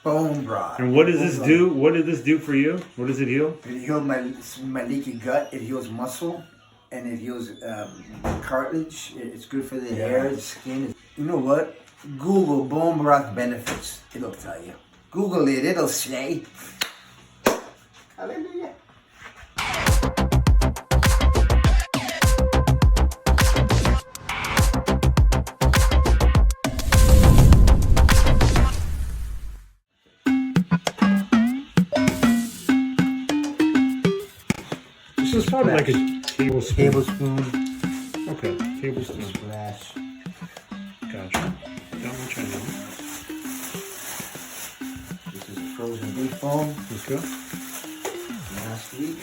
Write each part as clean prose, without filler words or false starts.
Bone broth. And what does this do? What did this do for you? What does it heal? It heals my leaky gut. It heals muscle, and it heals cartilage. It's good for the hair, the skin. You know what? Google bone broth benefits. It'll tell you. Google it. It'll say. Hallelujah. This is probably like a tablespoon. Tablespoon. Okay, tablespoon. Splash. Gotcha. That much I know. This is a frozen beef bone. Okay. Last week.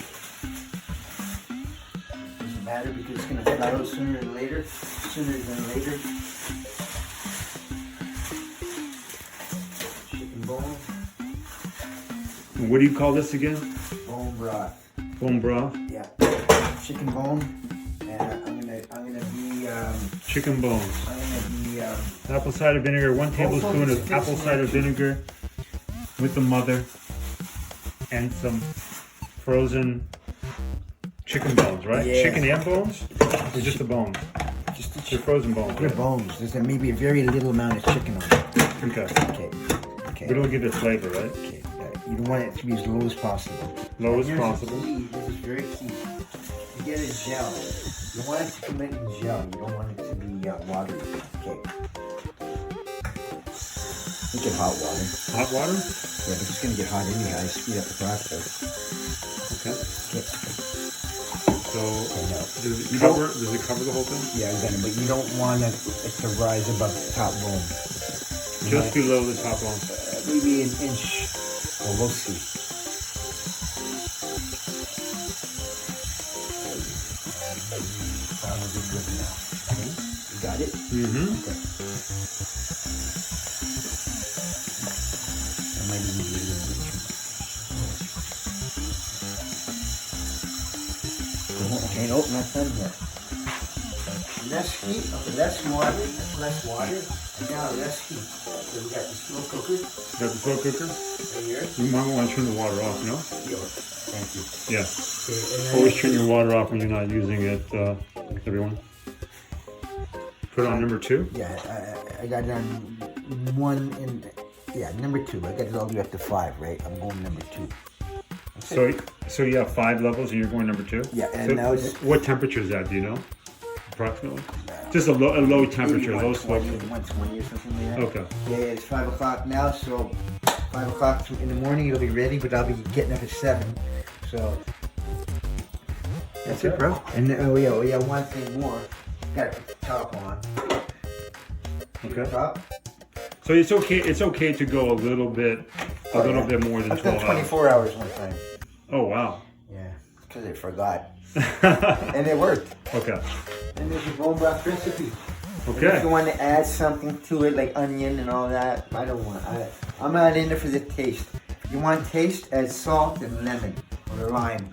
Doesn't matter because it's going to fly out sooner than later. Sooner than later. Chicken bone. And what do you call this again? Bone broth. Bone broth? Yeah. Chicken bone. And I'm gonna be Chicken bones. I'm gonna be Apple cider vinegar, 1 tablespoon of apple cider vinegar with the mother, and some frozen chicken bones, right? Yeah. Chicken and bones? Or just the bones? just the They're frozen bones. They're Right? bones. There's maybe a very little amount of chicken on it. Okay. Okay. Okay. But it'll give it flavor, right? Okay. You don't want it to be as low as possible. Low as Here's the possible. key. This is very key. You get a gel. You want it to come in gel. You don't want it to be watery. Okay. Make it hot water. Hot water? Yeah, but it's going to get hot anyhow. Speed up the process. Okay. Okay. So, now, does it cover the whole thing? Yeah, exactly. But you don't want it to rise above the top bone. Just below the top bone. Maybe an inch. Well, we'll see. Probably good now. Okay. You got it? Mm-hmm. Okay. That might even be a little bit too much. Okay, nope, not done yet. Less heat, okay, less water, and now less heat. So we got the slow cooker Got the slow cooker? right here. You might want to turn the water off, no? Thank you. Yeah. Okay, and then Always turn your water off when you're not using it, everyone. Put it on number 2? yeah, I got it on 1 and yeah, number 2. I got it all the way up to 5, right? I'm going number 2. So you have 5 levels and you're going number 2? Yeah, and So now it's what temperature is that, do you know? Approximately? Just a low temperature, low slope. 120 or something like that. Okay. Yeah, it's 5 o'clock now, so 5 o'clock in the morning it'll be ready, but I'll be getting up at 7. So that's it, bro. And yeah, one thing more. Got to put the top on. Okay. Top. So it's okay to go a little bit more than I've 12 done hours. 24 hours one time. Oh wow. Yeah, because I forgot. And it worked. Okay. And there's a bone broth recipe. And if Okay. you want to add something to it, like onion and all that, I don't want. I'm not in there for the taste. If you want taste, add salt and lemon or lime.